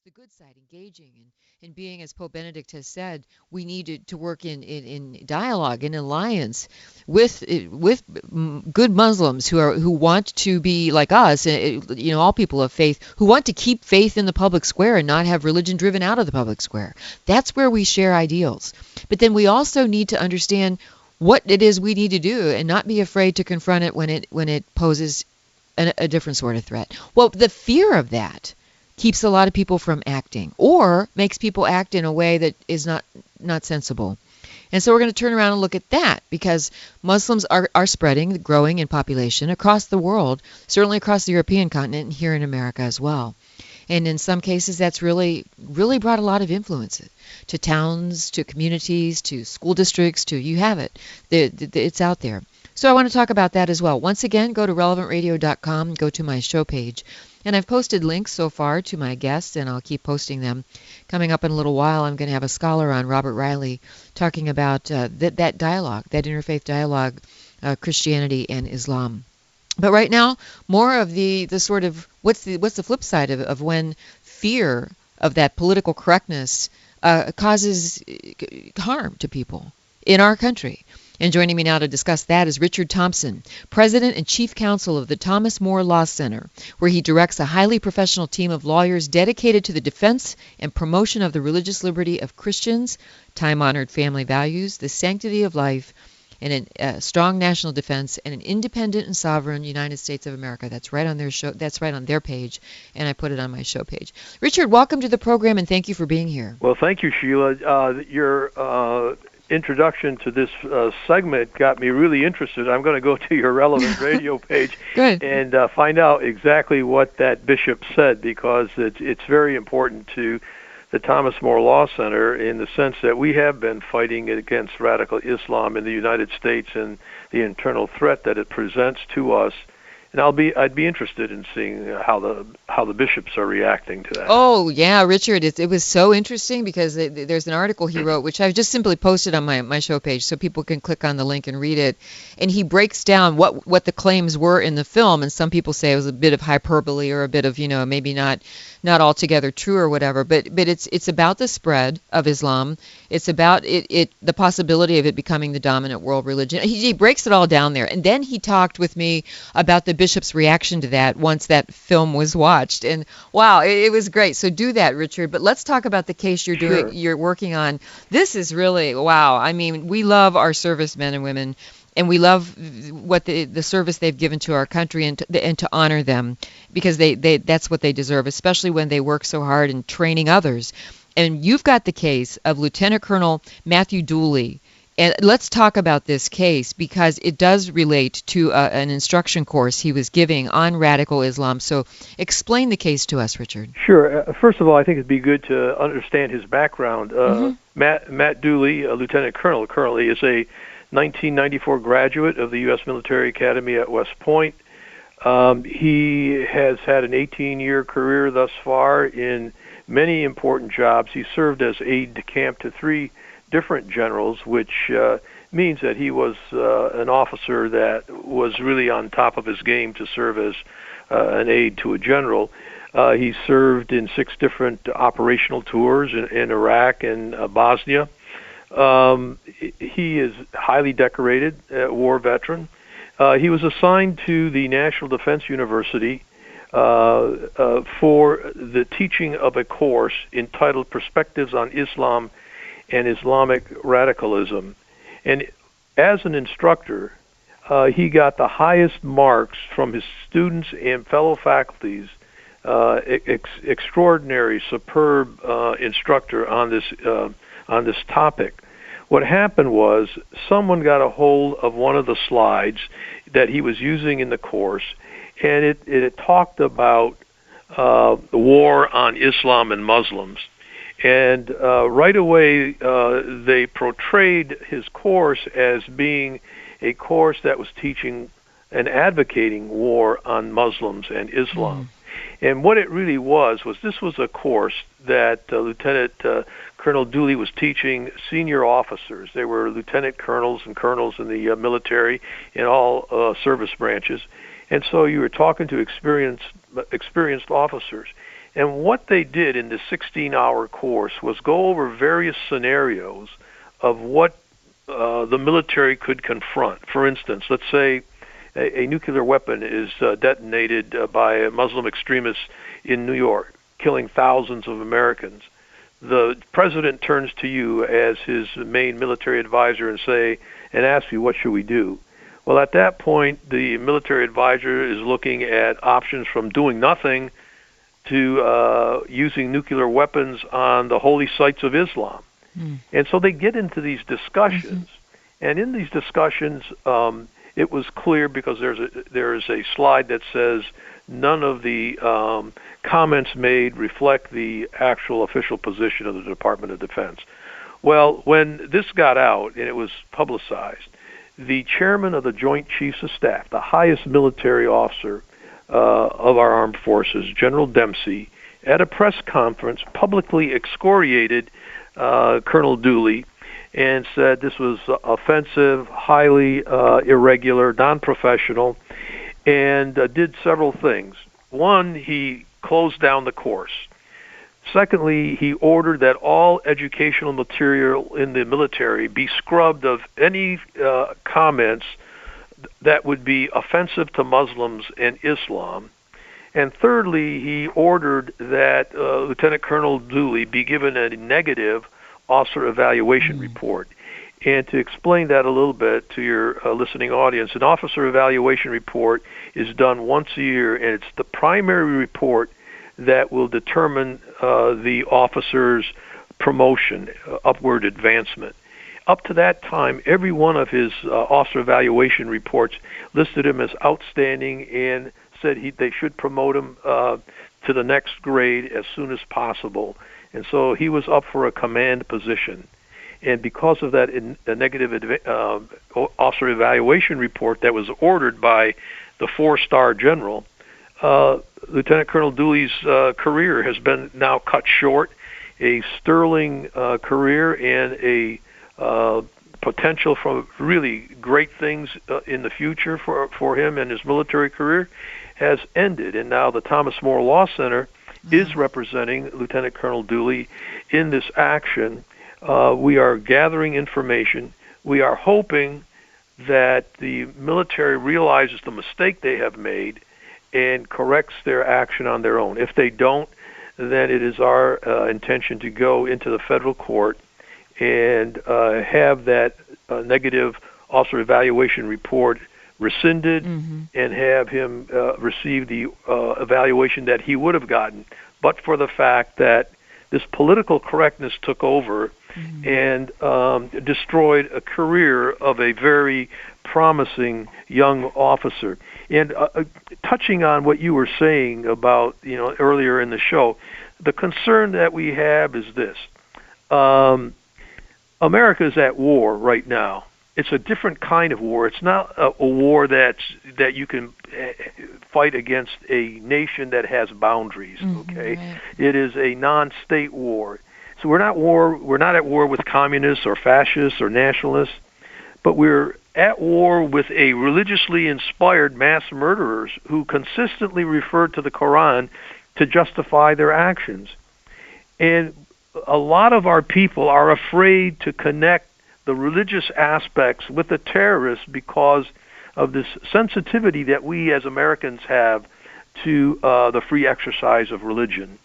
the good side, engaging and being, as Pope Benedict has said, we need to work in dialogue, in alliance with good Muslims who want to be like us, all people of faith who want to keep faith in the public square and not have religion driven out of the public square. That's where we share ideals. But then we also need to understand what it is we need to do and not be afraid to confront it when it poses a different sort of threat. Well, the fear of that keeps a lot of people from acting, or makes people act in a way that is not sensible. And so we're going to turn around and look at that, because Muslims are spreading, growing in population across the world, certainly across the European continent and here in America as well. And in some cases, that's really brought a lot of influence to towns, to communities, to school districts, to you have it. It's out there. So I want to talk about that as well. Once again, go to relevantradio.com, go to my show page. And I've posted links so far to my guests, and I'll keep posting them. Coming up in a little while, I'm going to have a scholar on, Robert Riley, talking about that dialogue, that interfaith dialogue, Christianity and Islam. But right now, more of the sort of what's the flip side of when fear of that political correctness causes harm to people in our country. And joining me now to discuss that is Richard Thompson, President and Chief Counsel of the Thomas More Law Center, where he directs a highly professional team of lawyers dedicated to the defense and promotion of the religious liberty of Christians, time-honored family values, the sanctity of life, and a strong national defense, and an independent and sovereign United States of America. That's right on their show. That's right on their page, and I put it on my show page. Richard, welcome to the program, and thank you for being here. Well, thank you, Sheila. Your introduction to this segment got me really interested. I'm going to go to your Relevant Radio page and find out exactly what that bishop said, because it's very important to the Thomas More Law Center in the sense that we have been fighting against radical Islam in the United States and the internal threat that it presents to us. And I'd be interested in seeing how the bishops are reacting to that. Oh yeah, Richard, it was so interesting because there's an article he wrote, which I've just simply posted on my show page, so people can click on the link and read it. And he breaks down what the claims were in the film, and some people say it was a bit of hyperbole or a bit of maybe not altogether true or whatever. But it's about the spread of Islam. It's about the possibility of it becoming the dominant world religion. He breaks it all down there, and then he talked with me about the bishop's reaction to that once that film was watched. And wow, it was great. So do that, Richard. But let's talk about the case you're doing. Sure. You're working on. This is really wow. I mean, we love our servicemen and women, and we love what the service they've given to our country, and to honor them, because they that's what they deserve, especially when they work so hard in training others. And you've got the case of Lieutenant Colonel Matthew Dooley. And let's talk about this case, because it does relate to an instruction course he was giving on radical Islam. So explain the case to us, Richard. Sure. First of all, I think it'd be good to understand his background. Matt Dooley, Lieutenant Colonel, currently is a 1994 graduate of the U.S. Military Academy at West Point. He has had an 18-year career thus far in many important jobs. He served as aide-de-camp to 3 different generals, which means that he was an officer that was really on top of his game to serve as an aide to a general. He served in 6 different operational tours in Iraq and Bosnia. He is highly decorated war veteran. He was assigned to the National Defense University for the teaching of a course entitled Perspectives on Islam and Islamic Radicalism. And as an instructor, he got the highest marks from his students and fellow faculties. Extraordinary, superb instructor on this topic. What happened was someone got a hold of one of the slides that he was using in the course, and it talked about the war on Islam and Muslims. And right away, they portrayed his course as being a course that was teaching and advocating war on Muslims and Islam. And what it really was this was a course that Lieutenant Colonel Dooley was teaching senior officers. They were lieutenant colonels and colonels in the military in all service branches. And so you were talking to experienced officers. And what they did in the 16-hour course was go over various scenarios of what the military could confront. For instance, let's say a nuclear weapon is detonated by Muslim extremists in New York, killing thousands of Americans. The president turns to you as his main military advisor and asks you, what should we do? Well, at that point, the military advisor is looking at options from doing nothing to using nuclear weapons on the holy sites of Islam. And so they get into these discussions. And in these discussions, it was clear, because there is a slide that says none of the comments made reflect the actual official position of the Department of Defense. Well, when this got out and it was publicized, the chairman of the Joint Chiefs of Staff, the highest military officer of our armed forces, General Dempsey, at a press conference publicly excoriated Colonel Dooley and said this was offensive, highly irregular, non-professional, and did several things. One, he closed down the course. Secondly, he ordered that all educational material in the military be scrubbed of any comments that would be offensive to Muslims and Islam. And thirdly, he ordered that Lieutenant Colonel Dooley be given a negative officer evaluation report. And to explain that a little bit to your listening audience, an officer evaluation report is done once a year, and it's the primary report that will determine the officer's promotion, upward advancement. Up to that time, every one of his officer evaluation reports listed him as outstanding and said they should promote him to the next grade as soon as possible. And so he was up for a command position. And because of that negative officer evaluation report that was ordered by the 4-star general, Lieutenant Colonel Dooley's career has been now cut short. A sterling career and a potential for really great things in the future for him and his military career has ended. And now the Thomas More Law Center is representing Lieutenant Colonel Dooley in this action. We are gathering information. We are hoping that the military realizes the mistake they have made and corrects their action on their own. If they don't, then it is our intention to go into the federal court and have that negative officer evaluation report rescinded and have him receive the evaluation that he would have gotten, but for the fact that this political correctness took over and destroyed a career of a very promising young officer. And touching on what you were saying about, earlier in the show, the concern that we have is this. America is at war right now. It's a different kind of war. It's not a war that you can fight against a nation that has boundaries, okay? Right. It is a non-state war. So we're not at war with communists or fascists or nationalists, but we're at war with a religiously inspired mass murderers who consistently refer to the Quran to justify their actions. And a lot of our people are afraid to connect the religious aspects with the terrorists because of this sensitivity that we as Americans have to the free exercise of religion.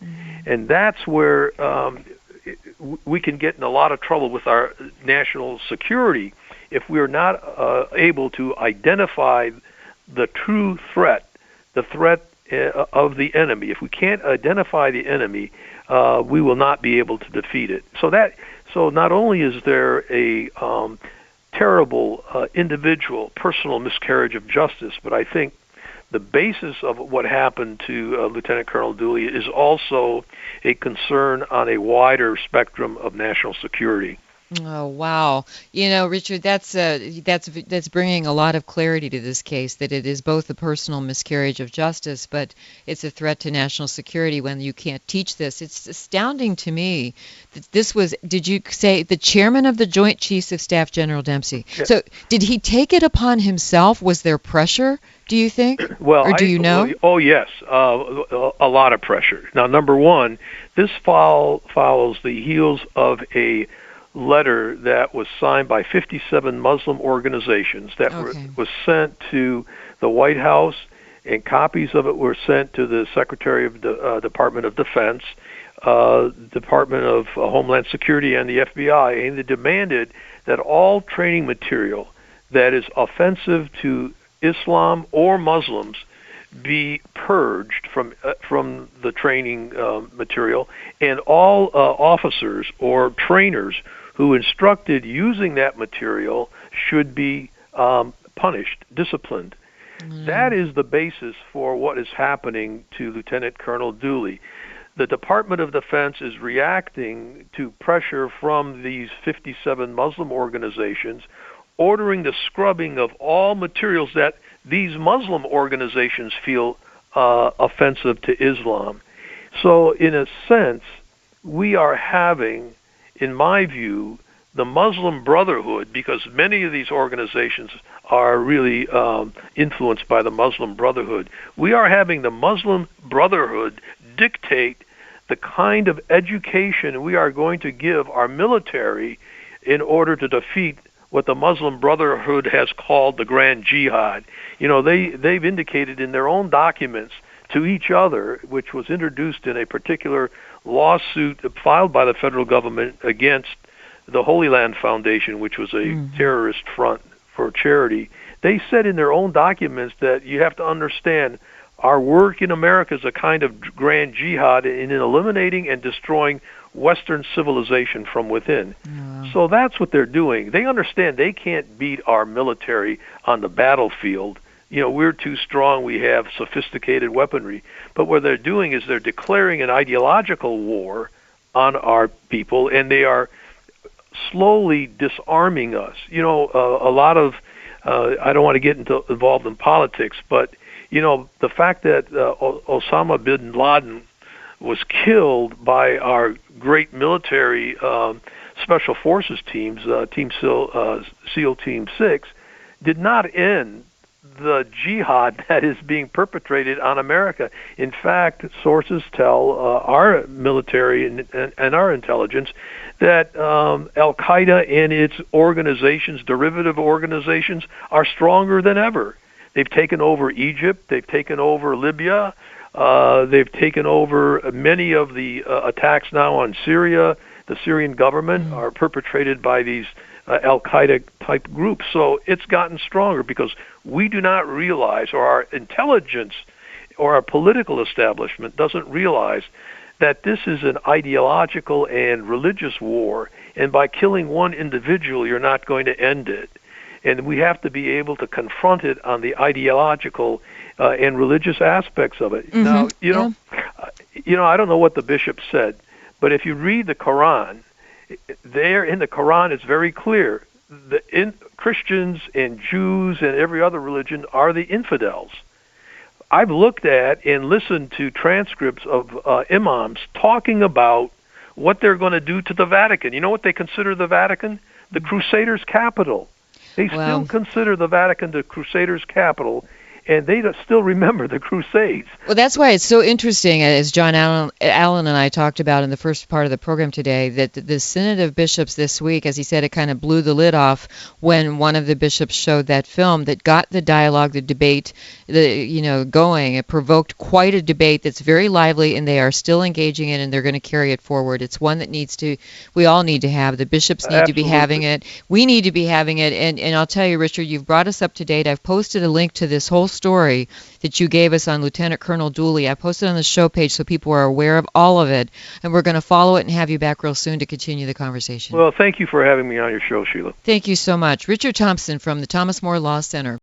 And that's where we can get in a lot of trouble with our national security if we're not able to identify the true threat, the threat of the enemy. If we can't identify the enemy, we will not be able to defeat it. So not only is there a terrible individual, personal miscarriage of justice, but I think the basis of what happened to Lieutenant Colonel Dooley is also a concern on a wider spectrum of national security. Oh, wow. Richard, that's bringing a lot of clarity to this case, that it is both a personal miscarriage of justice, but it's a threat to national security when you can't teach this. It's astounding to me that this was, did you say, the chairman of the Joint Chiefs of Staff, General Dempsey? Yeah. So did he take it upon himself? Was there pressure, do you think? Well, Or do you know? oh yes, a lot of pressure. Now, number one, this follows the heels of a letter that was signed by 57 Muslim organizations that Okay. was sent to the White House, and copies of it were sent to the Secretary of the Department of Defense, Department of Homeland Security, and the FBI, and they demanded that all training material that is offensive to Islam or Muslims be purged from the training material, and all officers or trainers who instructed using that material should be punished, disciplined. That is the basis for what is happening to Lieutenant Colonel Dooley. The Department of Defense is reacting to pressure from these 57 Muslim organizations, ordering the scrubbing of all materials that these Muslim organizations feel offensive to Islam. So in a sense, we are having, in my view, the Muslim Brotherhood, because many of these organizations are really influenced by the Muslim Brotherhood. We are having the Muslim Brotherhood dictate the kind of education we are going to give our military in order to defeat what the Muslim Brotherhood has called the Grand Jihad. They've indicated in their own documents to each other, which was introduced in a particular lawsuit filed by the federal government against the Holy Land Foundation, which was a terrorist front for charity. They said in their own documents that you have to understand our work in America is a kind of grand jihad in eliminating and destroying Western civilization from within. So that's what they're doing. They understand they can't beat our military on the battlefield. We're too strong. We have sophisticated weaponry. But what they're doing is they're declaring an ideological war on our people, and they are slowly disarming us. A lot of, I don't want to get involved in politics, but, the fact that Osama bin Laden was killed by our great military special forces teams, Team SEAL Team 6, did not end the jihad that is being perpetrated on America. In fact, sources tell our military and our intelligence that Al-Qaeda and its organizations, derivative organizations, are stronger than ever. They've taken over Egypt. They've taken over Libya. They've taken over many of the attacks now on Syria. The Syrian government are perpetrated by these Al-Qaeda type groups. So it's gotten stronger because we do not realize, or our intelligence or our political establishment doesn't realize, that this is an ideological and religious war, and by killing one individual, you're not going to end it. And we have to be able to confront it on the ideological and religious aspects of it. Now, I don't know what the bishop said, but if you read the Quran, there in the Quran it's very clear. Christians and Jews and every other religion are the infidels. I've looked at and listened to transcripts of imams talking about what they're going to do to the Vatican. You know what they consider the Vatican? The Crusaders' capital. They still consider the Vatican the Crusaders' capital, and they still remember the Crusades. Well, that's why it's so interesting, as John Allen and I talked about in the first part of the program today, that the Synod of Bishops this week, as he said, it kind of blew the lid off when one of the bishops showed that film that got the dialogue, the debate, going. It provoked quite a debate that's very lively, and they are still engaging in, and they're going to carry it forward. It's one that we all need to have. The bishops need to be having it. We need to be having it. And I'll tell you, Richard, you've brought us up to date. I've posted a link to this whole story that you gave us on Lieutenant Colonel Dooley. I posted on the show page so people are aware of all of it, and we're going to follow it and have you back real soon to continue the conversation. Well, thank you for having me on your show, Sheila. Thank you so much. Richard Thompson from the Thomas More Law Center.